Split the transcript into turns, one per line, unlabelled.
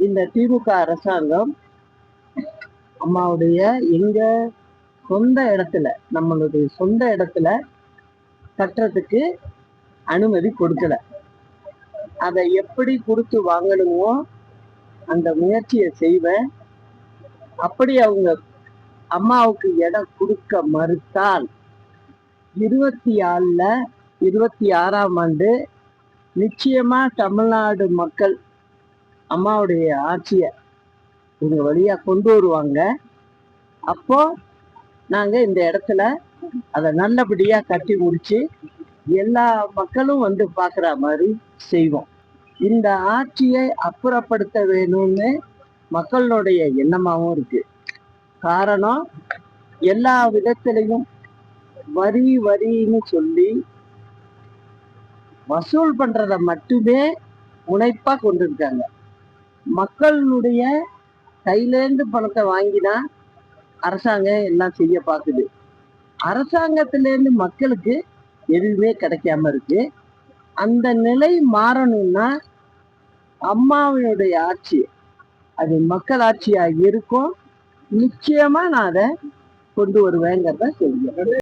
இந்த திமுக அரசாங்கம் அம்மாவுடைய எங்க சொந்த இடத்துல, நம்மளுடைய சொந்த இடத்துல கட்டுறதுக்கு அனுமதி கொடுக்கல. அதை எப்படி கொடுத்து வாங்கணுமோ அந்த முயற்சியை செய்வேன். அப்படி அவங்க அம்மாவுக்கு இடம் கொடுக்க மறுத்தால் 26ஆம் ஆண்டு நிச்சயமா தமிழ்நாடு மக்கள் அம்மாவுடைய ஆட்சியை இவங்க வழியா கொண்டு வருவாங்க. அப்போ நாங்க இந்த இடத்துல அதை நல்லபடியா கட்டி முடிச்சு எல்லா மக்களும் வந்து பாக்குற மாதிரி செய்வோம். இந்த ஆட்சியை அப்புறப்படுத்த வேணும்னு மக்களுடைய எண்ணமாவும் இருக்கு. காரணம், எல்லா விதத்திலையும் வரின்னு சொல்லி வசூல் பண்றத மட்டுமே முனைப்பா கொண்டு இருக்காங்க. மக்களுடைய கையிலேருந்து பணத்தை வாங்கினா அரசாங்கம் எல்லாம் செய்ய பார்க்குது. அரசாங்கத்திலேருந்து மக்களுக்கு எதுவுமே கிடைக்காம இருக்கு. அந்த நிலை மாறணும்னா அம்மாவினுடைய ஆட்சி அது மக்கள் ஆட்சியா இருக்கும். நிச்சயமா நான் அதை கொண்டு வருவேங்கிறத சொல்லுவேன்.